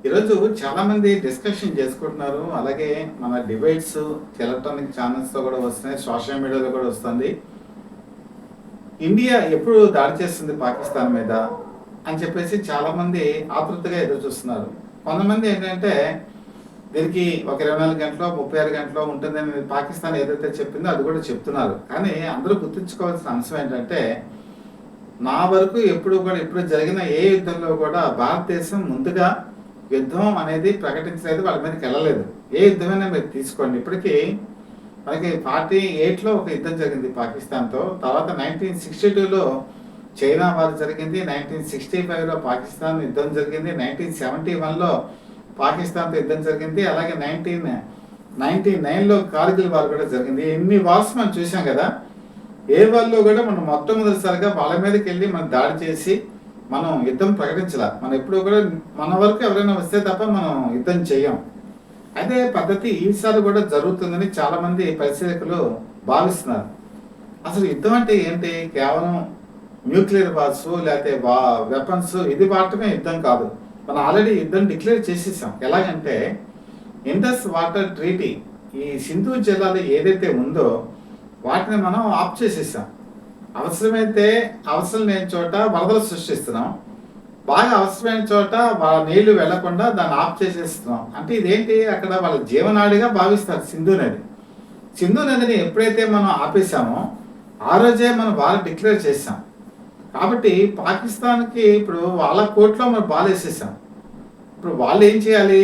ఈరోజు చాలామంది డిస్కషన్ చేసుకుంటున్నారు. అలాగే మన డిబేట్స్ ఎలక్ట్రానిక్ ఛానల్స్‌లో కూడా వస్తున్నాయి. సోషల్ మీడియాలో కూడా వస్తుంది. ఇండియా ఎప్పుడు దాడి చేస్తుంది పాకిస్తాన్ మీద అని చెప్పేసి చాలామంది ఆతృతగా ఎదురు చూస్తున్నారు. కొంతమంది ఏంటంటే దీనికి ఒక 24 గంటలో, 36 గంటలో ఉంటుందని పాకిస్తాన్ ఏదైతే చెప్పిందో అది కూడా చెప్తున్నారు. కానీ అందరూ గుర్తుంచుకోవాల్సిన అంశం ఏంటంటే నా వరకు ఎప్పుడు జరిగిన ఏ యుద్ధంలో కూడా భారతదేశం ముందుగా యుద్ధం అనేది ప్రకటించలేదు. వాళ్ళ మీదకెళ్ళలేదు. ఏ యుద్ధమైనా మీరు తీసుకోండి. ఇప్పటికీ మనకి 48లో ఒక యుద్ధం జరిగింది పాకిస్తాన్‌తో. తర్వాత 1962లో చైనా వార్ జరిగింది. 1965లో పాకిస్తాన్ యుద్ధం జరిగింది. 1971లో పాకిస్తాన్‌తో యుద్ధం జరిగింది. అలాగే 1999లో కార్గిల్ వార్ కూడా జరిగింది. ఇన్ని వార్స్ మనం చూసాం కదా! ఏ వార్‌లో కూడా మనం మొట్టమొదటిసారిగా వాళ్ళ మీదకెళ్ళి మనం దాడి చేసి మనం యుద్ధం ప్రకటించలా. మనం ఎప్పుడూ కూడా మన వరకు ఎవరైనా వస్తే తప్ప మనం యుద్ధం చెయ్యం. అదే పద్ధతి ఈసారి కూడా జరుగుతుందని చాలామంది పరిశీలకులు భావిస్తున్నారు. అసలు యుద్ధం అంటే ఏంటి? కేవలం న్యూక్లియర్ వార్స్ లేకపోతే వెపన్స్ ఇది వాడటమే యుద్ధం కాదు. మనం ఆల్రెడీ యుద్ధం డిక్లేర్ చేసేసాం. ఎలాగంటే ఇండస్ వాటర్ ట్రీటీ ఈ సింధు జలాలు ఏదైతే ఉందో వాటిని మనం ఆఫ్ చేసేసాం. అవసరమైతే అవసరం లేని చోట వరదలు సృష్టిస్తున్నాం. బాగా అవసరమైన చోట నీళ్లు వెళ్లకుండా దాన్ని ఆఫ్ చేసేస్తున్నాం. అంటే ఇదేంటి? అక్కడ వాళ్ళ జీవనాడిగా భావిస్తారు సింధు నది. సింధు నదిని ఎప్పుడైతే మనం ఆపేసామో ఆ రోజే మనం వార్ డిక్లేర్ చేసాం. కాబట్టి పాకిస్తాన్‌కి ఇప్పుడు వాళ్ళ కోర్ట్‌లో మనం బాలేసేసాం. ఇప్పుడు వాళ్ళు ఏం చేయాలి?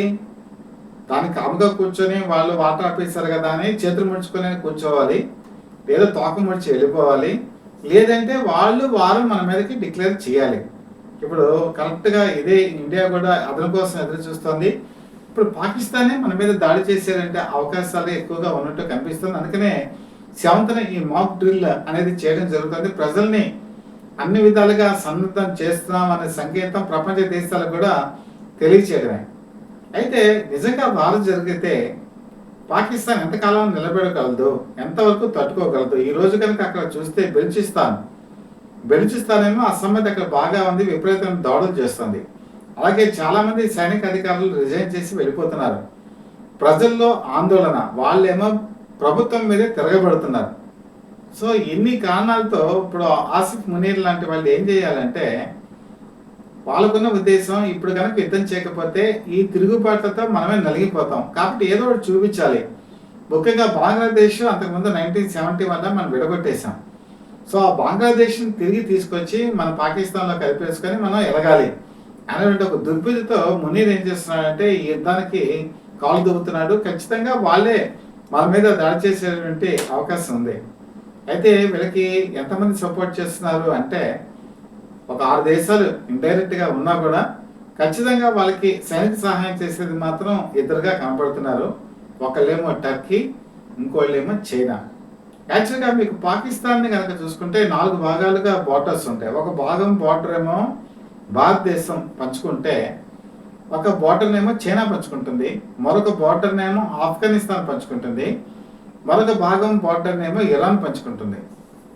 దానికి కాముగా కూర్చొని వాళ్ళు వాటర్ ఆపేశారు కదా అని చేతులు ముడుచుకొని కూర్చోవాలి. లేదా తోక ముడిచి వెళ్ళిపోవాలి. లేదంటే వారు మన మీదకి డిక్లేర్ చేయాలి. ఇప్పుడు కరెక్ట్‌గా ఇదే ఇండియా కూడా అతని కోసం ఎదురు చూస్తోంది. ఇప్పుడు పాకిస్తానే మన మీద దాడి చేశారంటే అవకాశాలు ఎక్కువగా ఉన్నట్టు కనిపిస్తుంది. అందుకనే 7న ఈ మాక్ డ్రిల్ అనేది చేయడం జరుగుతుంది. ప్రజల్ని అన్ని విధాలుగా సన్నద్ధం చేస్తున్నాం అనే సంకేతం ప్రపంచ దేశాలకు కూడా తెలియచేయడమే. అయితే నిజంగా వార్ జరిగితే పాకిస్తాన్ ఎంతకాలం నిలబడగలదు? ఎంతవరకు తట్టుకోగలదు? ఈ రోజు కనుక అక్కడ చూస్తే బెలూచిస్తానేమో అస్సాం మీద అక్కడ బాగా ఉంది. విపరీతమైన దాడులు చేస్తుంది. అలాగే చాలామంది సైనిక అధికారులు రిజైన్ చేసి వెళ్ళిపోతున్నారు. ప్రజల్లో ఆందోళన. వాళ్ళేమో ప్రభుత్వం మీదే తిరగబడుతున్నారు. సో ఇన్ని కారణాలతో ఇప్పుడు ఆసిఫ్ మునీర్ లాంటి వాళ్ళు ఏం చేయాలంటే వాళ్ళకున్న ఉద్దేశం ఇప్పుడు కనుక యుద్ధం చేయకపోతే ఈ తిరుగుబాట్లతో మనమే నలిగిపోతాం. కాబట్టి ఏదో ఒకటి చూపించాలి. ముఖ్యంగా బంగ్లాదేశ్ అంతకుముందు 1971లో మనం విడగొట్టేసాం. సో ఆ బంగ్లాదేశ్ని తిరిగి తీసుకొచ్చి మన పాకిస్తాన్లో కలిపేసుకొని మనం ఎలగాలి అనేటువంటి ఒక దుర్బుద్ధితో మునీర్ ఏం చేస్తున్నాడంటే ఈ యుద్ధానికి కాలు దువ్వుతున్నాడు. ఖచ్చితంగా వాళ్ళే మన మీద దాడి చేసేటువంటి అవకాశం ఉంది. అయితే వీళ్ళకి ఎంతమంది సపోర్ట్ చేస్తున్నారు అంటే ఒక 6 దేశాలు ఇండైరెక్ట్‌గా ఉన్నా కూడా ఖచ్చితంగా వాళ్ళకి సైనిక సహాయం చేసేది మాత్రం ఇద్దరుగా కనపడుతున్నారు. ఒకళ్ళేమో టర్కీ, ఇంకోళ్ళేమో చైనా. యాక్చువల్‌గా మీకు పాకిస్తాన్‌ని గనక చూసుకుంటే 4 భాగాలుగా బోర్డర్స్ ఉంటాయి. ఒక భాగం బోర్డర్ ఏమో భారతదేశం పంచుకుంటే ఒక బోర్డర్‌నేమో చైనా పంచుకుంటుంది. మరొక బోర్డర్‌నేమో ఆఫ్ఘనిస్తాన్ పంచుకుంటుంది. మరొక భాగం బోర్డర్‌నేమో ఇరాన్ పంచుకుంటుంది.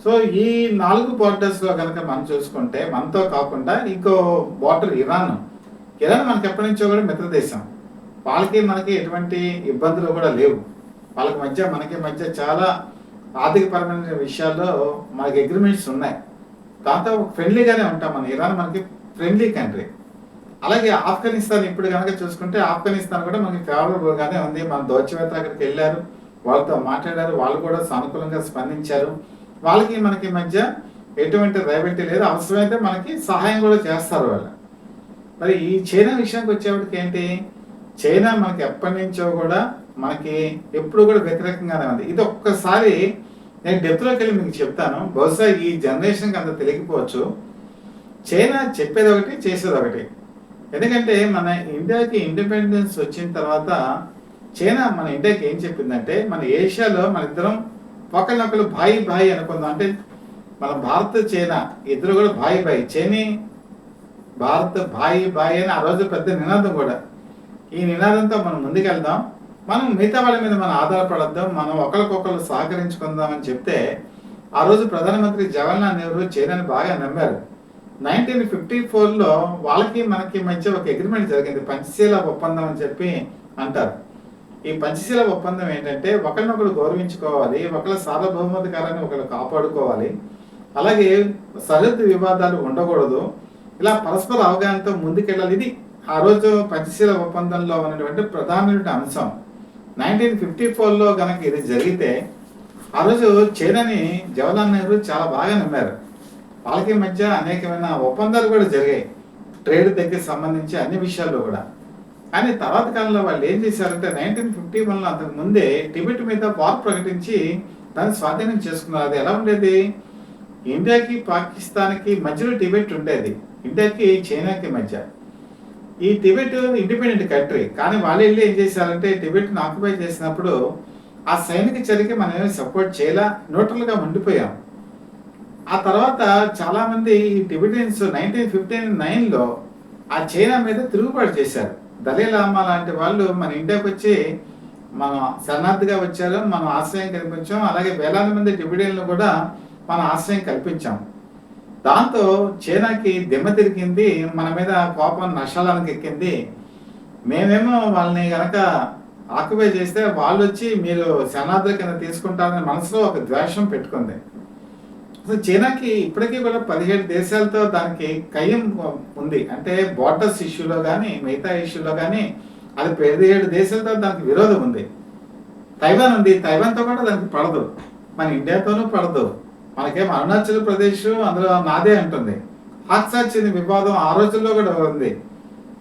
సో ఈ 4 బోర్డర్స్‌లో గనక మనం చూసుకుంటే మనతో కాకుండా ఇంకో బోర్డర్ ఇరాన్. ఇరాన్ మనకి ఎప్పటి నుంచో కూడా మిత్ర దేశం. వాళ్ళకి మనకి ఎటువంటి ఇబ్బందులు కూడా లేవు. మనకి మధ్య చాలా ఆర్థికపరమైన విషయాల్లో మనకి అగ్రిమెంట్స్ ఉన్నాయి. దాంతో ఫ్రెండ్లీగానే ఉంటాం. మన ఇరాన్ మనకి ఫ్రెండ్లీ కంట్రీ. అలాగే ఆఫ్ఘనిస్తాన్ ఇప్పుడు కనుక చూసుకుంటే ఆఫ్ఘనిస్తాన్ కూడా మనకి ఫేవరబుల్‌గానే ఉంది. మన దౌత్యవేత్తలు అక్కడికి వెళ్ళారు. వాళ్ళతో మాట్లాడారు. వాళ్ళు కూడా సానుకూలంగా స్పందించారు. వాళ్ళకి మనకి మధ్య ఎటువంటి రైవల్టీ లేదు. అవసరమైతే మనకి సహాయం కూడా చేస్తారు వాళ్ళు. మరి ఈ చైనా విషయానికి వచ్చేప్పటికి ఏంటి? చైనా మనకి ఎప్పటి నుంచో కూడా మనకి ఎప్పుడు కూడా వ్యతిరేకంగానే ఉంది. ఇది ఒక్కసారి నేను డెప్త్‌లోకి వెళ్ళి మీకు చెప్తాను. బహుశా ఈ జనరేషన్‌కి అంత తెలియకపోవచ్చు. చైనా చెప్పేది ఒకటి, చేసేది ఒకటి. ఎందుకంటే మన ఇండియాకి ఇండిపెండెన్స్ వచ్చిన తర్వాత చైనా మన ఇండియాకి ఏం చెప్పిందంటే మన ఏషియాలో మన ఇద్దరం ఒకరినొకరు భాయి అనుకుందాం. అంటే మన భారత్ చైనా ఇద్దరు కూడా భాయి చైనీ భారత్ భాయి అని ఆ రోజు పెద్ద నినాదం కూడా. ఈ నినాదంతో మనం ముందుకెళ్దాం. మనం మిగతా వాళ్ళ మీద మనం ఆధారపడద్దాం. మనం ఒకరికొకరు సహకరించుకుందాం అని చెప్తే ఆ రోజు ప్రధానమంత్రి జవహర్లాల్ నెహ్రూ చైనాని బాగా నమ్మారు. 1954లో వాళ్ళకి మనకి మధ్య ఒక అగ్రిమెంట్ జరిగింది. పంచశీల ఒప్పందం అని చెప్పి అంటారు. ఈ పంచశీల ఒప్పందం ఏంటంటే ఒకరినొకరు గౌరవించుకోవాలి, ఒకళ్ళ సార్వభౌమాధికారాన్ని ఒకళ్ళు కాపాడుకోవాలి, అలాగే సరిహద్దు వివాదాలు ఉండకూడదు, ఇలా పరస్పర అవగాహనతో ముందుకెళ్ళాలి. ఇది ఆ రోజు పంచశీల ఒప్పందంలో ఉన్నటువంటి ప్రధానమైన అంశం. 1954లో కనుక ఇది జరిగితే ఆ రోజు చైనాని జవహర్లాల్ నెహ్రూ చాలా బాగా నమ్మారు. వాళ్ళకి మధ్య అనేకమైన ఒప్పందాలు కూడా జరిగాయి, ట్రేడ్ దగ్గర సంబంధించి అన్ని విషయాల్లో కూడా. కానీ తర్వాత కాలంలో వాళ్ళు ఏం చేశారంటే 1951లో అంతకు ముందే టిబెట్ మీద వార్ ప్రకటించి దాన్ని స్వాధీనం చేసుకున్నారు. అది ఎలా ఉండేది? ఇండియాకి పాకిస్తాన్కి మధ్యలో టిబెట్ ఉండేది, ఇండియాకి చైనాకి మధ్య. ఈ టిబెట్ ఇండిపెండెంట్ కంట్రీ, కానీ వాళ్ళు వెళ్ళి ఏం చేశారంటే టిబెట్ని ఆక్యుపై చేసినప్పుడు ఆ సైనిక చర్యకి మనం ఏమి సపోర్ట్ చేయలా, న్యూట్రల్గా ఉండిపోయాం. ఆ తర్వాత చాలామంది ఈ టిబెటియన్స్ 1959లో ఆ చైనా మీద తిరుగుబాటు చేశారు. దలైలామా లాంటి వాళ్ళు మన ఇండియాకి వచ్చి మనం శరణార్థిగా వచ్చారు, మనం ఆశ్రయం కల్పించాం. అలాగే వేలాది మంది టిబెటియన్లు కూడా మనం ఆశ్రయం కల్పించాం. దాంతో చైనాకి దిమ్మ తిరిగింది, మన మీద కోపం నష్టాలకు ఎక్కింది. మేమేమో వాళ్ళని కనుక ఆక్యుపై చేస్తే వాళ్ళు వచ్చి మీరు శరణార్థుల కింద తీసుకుంటారని మనసులో ఒక ద్వేషం పెట్టుకుంది. అసలు చైనాకి ఇప్పటికీ కూడా 17 దేశాలతో దానికి కయ్యం ఉంది. అంటే బోర్డర్స్ ఇష్యూలో కానీ మిగతా ఇష్యూలో కానీ అది 17 దేశాలతో దానికి విరోధం ఉంది. తైవాన్ ఉంది, తైవాన్తో కూడా దానికి పడదు, మన ఇండియాతోనూ పడదు. మనకేం అరుణాచల్ ప్రదేశ్ అందులో నాదే అంటుంది. హాక్సాచిన్ వివాదం ఆ రోజుల్లో కూడా ఉంది.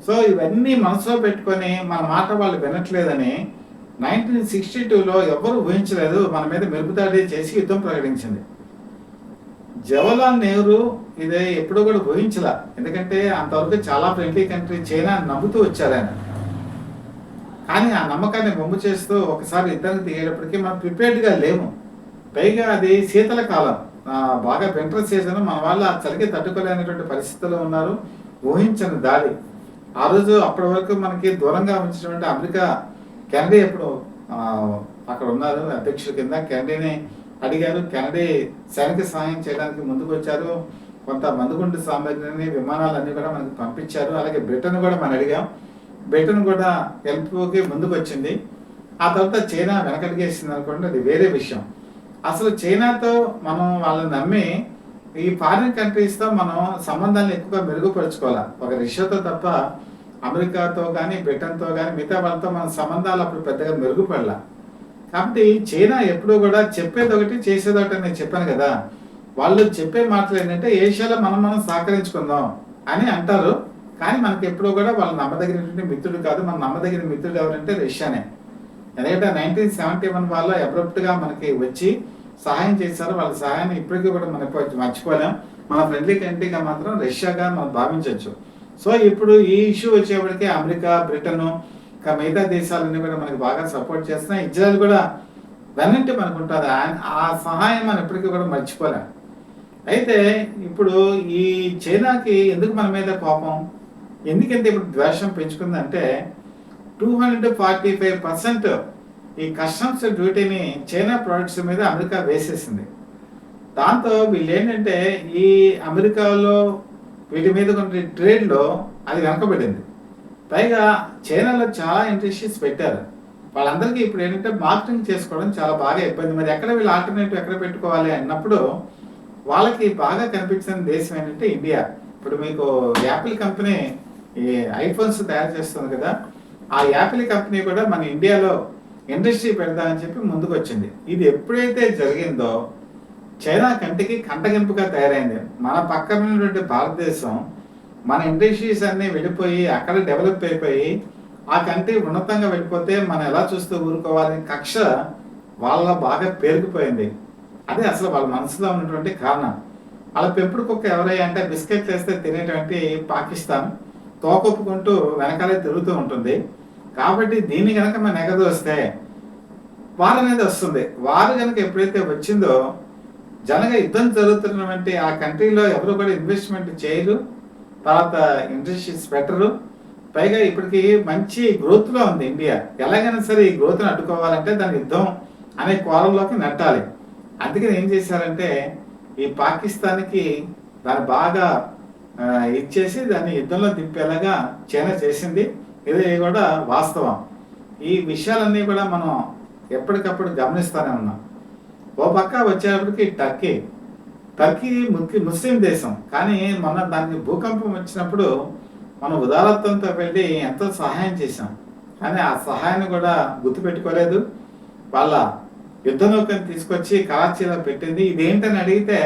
సో ఇవన్నీ మనసులో పెట్టుకొని మన మాట వాళ్ళు వినట్లేదని 1962లో ఎవరు ఊహించలేదు, మన మీద మెరుపుదాడి చేసి యుద్ధం ప్రకటించింది. జవహర్లాల్ నెహ్రూ ఇదే ఎప్పుడూ కూడా ఊహించలా, ఎందుకంటే అంతవరకు చాలా ఫ్రెండ్లీ కంట్రీ చైనా నమ్ముతూ వచ్చారు ఆయన. కానీ ఆ నమ్మకాన్ని బొమ్మ చేస్తూ ఒకసారి యుద్ధానికి దిగేటప్పటికీ మనం ప్రిపేర్డ్గా లేము. పైగా అది శీతల కాలం, బాగా వింటర్ సీజన్, మన వాళ్ళు ఆ చలికి తట్టుకోలేనటువంటి పరిస్థితుల్లో ఉన్నారు. ఊహించని దాడి ఆ రోజు. అప్పటి వరకు మనకి దూరంగా ఉంచినటువంటి అమెరికా, కెనడీ ఎప్పుడు అక్కడ ఉన్నారు అధ్యక్షుల కింద, కెనడీని అడిగారు. కెనడీ సైనిక సహాయం చేయడానికి ముందుకు వచ్చారు. కొంత మందుగుండు సామాగ్రిని, విమానాలన్నీ కూడా మనకి పంపించారు. అలాగే బ్రిటన్ కూడా మనం అడిగాం, బ్రిటన్ కూడా హెల్ప్కి ముందుకు వచ్చింది. ఆ తర్వాత చైనా వెనకడిగేసింది అనుకోండి, అది వేరే విషయం. అసలు చైనాతో మనం వాళ్ళని నమ్మి ఈ ఫారిన్ కంట్రీస్తో మనం సంబంధాలను ఎక్కువగా మెరుగుపరుచుకోవాలి. ఒక రష్యాతో తప్ప అమెరికాతో కానీ బ్రిటన్తో కానీ మిగతా వాళ్ళతో మన సంబంధాలు అప్పుడు పెద్దగా మెరుగుపడాల. కాబట్టి చైనా ఎప్పుడూ కూడా చెప్పేది ఒకటి చేసేది ఒకటి నేను చెప్పాను కదా. వాళ్ళు చెప్పే మాటలు ఏంటంటే ఏషియాలో మనం సహకరించుకుందాం అని అంటారు. కానీ మనకి ఎప్పుడూ కూడా వాళ్ళు నమ్మదగినటువంటి మిత్రుడు కాదు. మన నమ్మదగిన మిత్రుడు ఎవరంటే రష్యానే. ఎందుకంటే 1971 వాళ్ళు అబ్రప్ట్గా మనకి వచ్చి సహాయం చేశారు. వాళ్ళ సహాయాన్ని ఇప్పటికీ కూడా మనకు మర్చిపోలేం. మన ఫ్రెండ్లీ కంట్రీగా మాత్రం రష్యాగా మనం భావించవచ్చు. సో ఇప్పుడు ఈ ఇష్యూ వచ్చేప్పటికీ అమెరికా, బ్రిటన్, మిగతా దేశాలన్నీ కూడా మనకి బాగా సపోర్ట్ చేస్తున్నాయి. ఇజ్రాయెల్ కూడా వెనంటే మనకు ఉంటుంది. ఆ సహాయం మనం ఎప్పటికీ కూడా మర్చిపోలేం. అయితే ఇప్పుడు ఈ చైనాకి ఎందుకు మన మీద కోపం, ఎందుకంటే ఇప్పుడు ద్వేషం పెంచుకుందంటే 245% ఈ కస్టమ్స్ డ్యూటీని చైనా ప్రొడక్ట్స్ మీద అమెరికా వేసేసింది. దాంతో వీళ్ళు ఏంటంటే ఈ అమెరికాలో వీటి మీద కొన్ని ట్రేడ్లో అది వెనకబడింది. పైగా చైనాలో చాలా ఇండస్ట్రీస్ పెట్టారు. వాళ్ళందరికీ ఇప్పుడు ఏంటంటే మార్కెటింగ్ చేసుకోవడం చాలా బాగా ఇబ్బంది. మరి ఎక్కడ వీళ్ళు ఆల్టర్నేటివ్ ఎక్కడ పెట్టుకోవాలి అన్నప్పుడు వాళ్ళకి బాగా కనిపించిన దేశం ఏంటంటే ఇండియా. ఇప్పుడు మీకు యాపిల్ కంపెనీ ఈ ఐఫోన్స్ తయారు చేస్తుంది కదా, ఆ యాపిల్ కంపెనీ కూడా మన ఇండియాలో ఇండస్ట్రీ పెడదామని చెప్పి ముందుకు వచ్చింది. ఇది ఎప్పుడైతే జరిగిందో చైనా కంటికి కంటగింపుగా తయారైంది. మన పక్కన ఉన్నటువంటి భారతదేశం, మన ఇండస్ట్రీస్ అన్నీ వెళ్ళిపోయి అక్కడ డెవలప్ అయిపోయి ఆ కంట్రీ ఉన్నతంగా వెళ్ళిపోతే మనం ఎలా చూస్తూ ఊరుకోవాలని కక్ష వాళ్ళ బాగా పేరుకుపోయింది. అదే అసలు వాళ్ళ మనసులో ఉన్నటువంటి కారణం. వాళ్ళ పెంపుడు కుక్క ఎవరయ్యా అంటే బిస్కెట్లు వేస్తే తినేటువంటి పాకిస్తాన్ తోకొప్పుకుంటూ వెనకాలే తిరుగుతూ ఉంటుంది. కాబట్టి దీన్ని కనుక మనం ఎగదోస్తే వార్ అనేది వస్తుంది. వారు కనుక ఎప్పుడైతే వచ్చిందో జనగా యుద్ధం జరుగుతున్నటువంటి ఆ కంట్రీలో ఎవరు కూడా ఇన్వెస్ట్మెంట్ చేయరు, తర్వాత ఇండస్ట్రీస్ పెట్టరు. పైగా ఇప్పటికి మంచి గ్రోత్లో ఉంది ఇండియా. ఎలాగైనా సరే ఈ గ్రోత్ని అడ్డుకోవాలంటే దాని యుద్ధం అనే కోరల్లోకి నెట్టాలి. అందుకని ఏం చేశారంటే ఈ పాకిస్తాన్కి దాన్ని బాగా ఇచ్చేసి దాన్ని యుద్ధంలో దింపేలాగా చైనా చేసింది. ఇది కూడా వాస్తవం. ఈ విషయాలన్నీ కూడా మనం ఎప్పటికప్పుడు గమనిస్తూనే ఉన్నాం. ఓ పక్క వచ్చేటప్పటికి టర్కీ. టర్కీ ముస్లిం దేశం. కానీ మొన్న దానికి భూకంపం వచ్చినప్పుడు మనం ఉదారత్వంతో వెళ్ళి ఎంతో సహాయం చేశాం. కానీ ఆ సహాయాన్ని కూడా గుర్తుపెట్టుకోలేదు. వాళ్ళ యుద్ధ నౌకని తీసుకొచ్చి కరాచీలో పెట్టింది. ఇదేంటని అడిగితే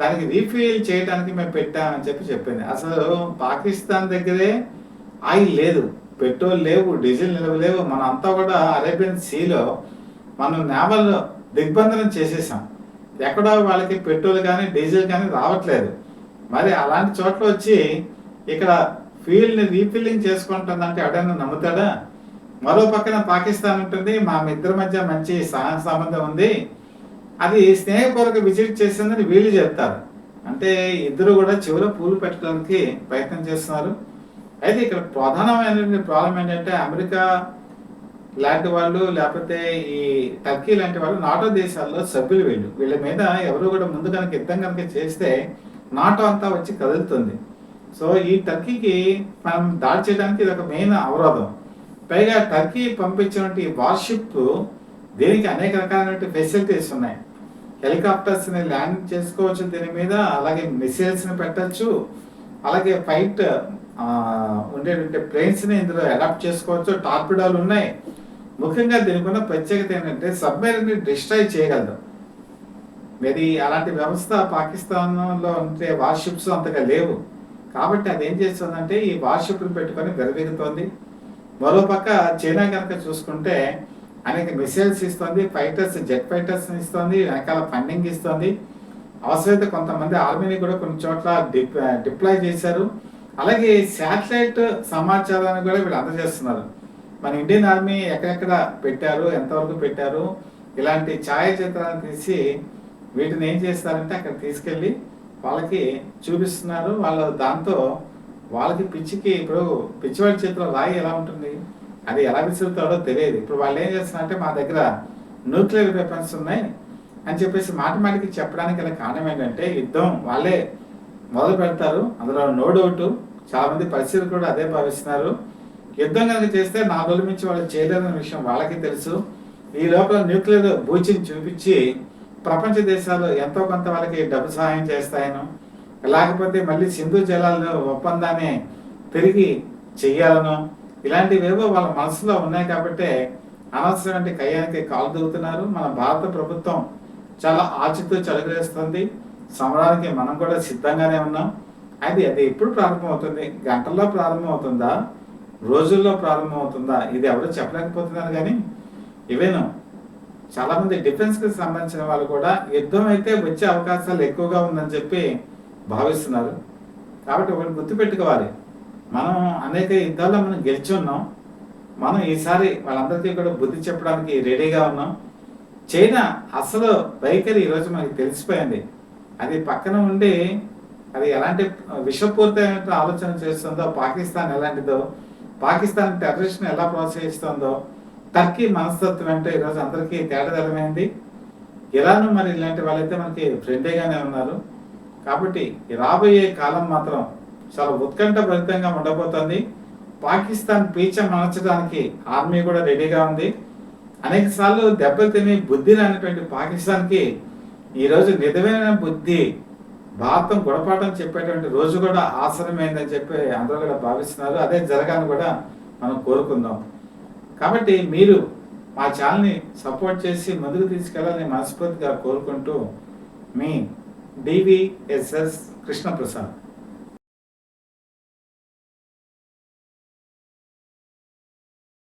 దానికి రీఫిల్ చేయడానికి మేము పెట్టామని చెప్పింది. అసలు పాకిస్తాన్ దగ్గరే ఆయిల్ లేదు, పెట్రోల్ లేవు, డీజిల్ నిలవలేవు. మనం అంతా కూడా అరేబియన్ సీలో మనం నేవల్ దిగ్బంధనం చేసేసాం. ఎక్కడో వాళ్ళకి పెట్రోల్ కానీ డీజిల్ కానీ రావట్లేదు. మరి అలాంటి చోట్ల వచ్చి ఇక్కడ ఫ్యూయల్ని రీఫిల్లింగ్ చేసుకుంటుందంటే ఎవడైనా నమ్ముతాడా? మరో పక్కన పాకిస్తాన్ ఉంటుంది, మా ఇద్దరి మధ్య మంచి సహాయ సంబంధం ఉంది, అది స్నేహపూర్వక విజిట్ చేసిందని వీళ్ళు చెప్తారు. అంటే ఇద్దరు కూడా చివరి పూలు పెట్టడానికి ప్రయత్నం చేస్తున్నారు. అయితే ఇక్కడ ప్రధానమైన ప్రాబ్లం ఏంటంటే అమెరికా లాంటి వాళ్ళు లేకపోతే ఈ టర్కీ లాంటి వాళ్ళు నాటో దేశాల్లో సభ్యులు వీళ్ళ మీద ఎవరు కూడా ముందు కనుక యుద్ధం కనుక చేస్తే నాటో అంతా వచ్చి కదులుతుంది. సో ఈ టర్కీకి మనం దాడి చేయడానికి ఇది ఒక మెయిన్ అవరోధం. పైగా టర్కీ పంపించినటువంటి వార్షిప్ దీనికి అనేక రకాలైన ఫెసిలిటీస్ ఉన్నాయి. హెలికాప్టర్స్ని ల్యాండ్ చేసుకోవచ్చు దీని మీద, అలాగే మిసైల్స్ని పెట్టచ్చు, అలాగే ఫైట్ ఉండేటువంటి ప్లేన్స్ని ఇందులో అడాప్ట్ చేసుకోవచ్చు, టార్పిడోలు ఉన్నాయి. ముఖ్యంగా దీనికి ఉన్న ప్రత్యేకత ఏంటంటే సబ్మెరీన్ని డిస్ట్రాయ్ చేయగలదు. మరి అలాంటి వ్యవస్థ పాకిస్తాన్లో ఉంటే వార్షిప్స్ అంతగా లేవు. కాబట్టి అది ఏం చేస్తుందంటే ఈ వార్షిప్ని పెట్టుకొని వెరవెగుతోంది. మరోపక్క చైనా కనుక చూసుకుంటే అనేక మిసైల్స్ ఇస్తుంది, జెట్ ఫైటర్స్ ఇస్తుంది, వెనకాల ఫండింగ్ ఇస్తుంది. అవసరమైతే కొంతమంది ఆర్మీని కూడా కొన్ని చోట్ల డిప్లాయ్ చేశారు. అలాగే శాటిలైట్ సమాచారాన్ని కూడా వీళ్ళు అందజేస్తున్నారు. మన ఇండియన్ ఆర్మీ ఎక్కడెక్కడ పెట్టారు, ఎంతవరకు పెట్టారు, ఇలాంటి ఛాయాచిత్రాలను తీసి వీటిని ఏం చేస్తారంటే అక్కడ తీసుకెళ్ళి వాళ్ళకి చూపిస్తున్నారు. వాళ్ళు దాంతో వాళ్ళకి ఇప్పుడు పిచ్చివాడి చేతిలో రాయి ఎలా ఉంటుంది, అది ఎలా విసురుతాడో తెలియదు. ఇప్పుడు వాళ్ళు ఏం చేస్తున్నారంటే మా దగ్గర న్యూక్లియర్ వెపన్స్ ఉన్నాయి అని చెప్పేసి మాటికి చెప్పడానికి గల కారణం ఏంటంటే యుద్ధం వాళ్ళే మొదలు పెడతారు. అందులో నో డౌట్ చాలా మంది పరిస్థితులు కూడా అదే భావిస్తున్నారు. యుద్ధం కనుక చేస్తే 4 రోజుల నుంచి వాళ్ళు చేయలేదన్న విషయం వాళ్ళకి తెలుసు. ఈ లోపల న్యూక్లియర్ బూచిని చూపించి ప్రపంచ దేశాలు ఎంతో కొంత వాళ్ళకి డబ్బు సహాయం చేస్తాయను, లేకపోతే మళ్ళీ సింధు జలాల ఒప్పందాన్ని తిరిగి చెయ్యాలను, ఇలాంటివేవో వాళ్ళ మనసులో ఉన్నాయి. కాబట్టి అనవసరమైన కయ్యానికి కాలు దూకుతున్నారు. మన భారత ప్రభుత్వం చాలా ఆచితూ చలుగులేస్తుంది. సమరానికి మనం కూడా సిద్ధంగానే ఉన్నాం. అది ఎప్పుడు ప్రారంభమవుతుంది? గంటల్లో ప్రారంభమవుతుందా, రోజుల్లో ప్రారంభమవుతుందా, ఇది ఎవరో చెప్పలేకపోతున్నారు. కానీ ఇవేను చాలామంది డిఫెన్స్కి సంబంధించిన వాళ్ళు కూడా యుద్ధం అయితే వచ్చే అవకాశాలు ఎక్కువగా ఉందని చెప్పి భావిస్తున్నారు. కాబట్టి ఒకటి గుర్తుపెట్టుకోవాలి, మనం అనేక యుద్ధాల్లో మనం గెలిచి ఉన్నాం. మనం ఈసారి వాళ్ళందరికీ కూడా బుద్ధి చెప్పడానికి రెడీగా ఉన్నాం. చైనా అసలు వైఖరి ఈరోజు మనకి తెలిసిపోయింది. అది పక్కన ఉండి అది ఎలాంటి విషపూరితమైన ఆలోచన చేస్తుందో, పాకిస్తాన్ ఎలాంటిదో, పాకిస్తాన్ టెర్రరిస్ట్ని ఎలా ప్రోత్సహిస్తుందో, టర్కీ మనస్తత్వం అంటే ఈరోజు అందరికీ తేటతెల్లమైంది. ఇరాన్ మరి ఇలాంటి వాళ్ళైతే మనకి ఫ్రెండ్లీగానే ఉన్నారు. కాబట్టి రాబోయే కాలం మాత్రం చాలా ఉత్కంఠభరితంగా ఉండబోతుంది. పాకిస్తాన్ పీచ మనచడానికి ఆర్మీ కూడా రెడీగా ఉంది. అనేక సార్లు దెబ్బలు తిని బుద్ధి రానిటువంటి పాకిస్తాన్కి ఈరోజు నిజమైన బుద్ధి, భారతం గుణపాఠం చెప్పేటువంటి రోజు కూడా ఆసనమైందని చెప్పి అందరూ కూడా భావిస్తున్నారు. అదే జరగాలని కూడా మనం కోరుకుందాం. కాబట్టి మీరు మా ఛానల్ని సపోర్ట్ చేసి ముందుకు తీసుకెళ్ళాలని మనస్ఫూర్తిగా కోరుకుంటూ మీ డివిఎస్ఎస్ కృష్ణప్రసాద్.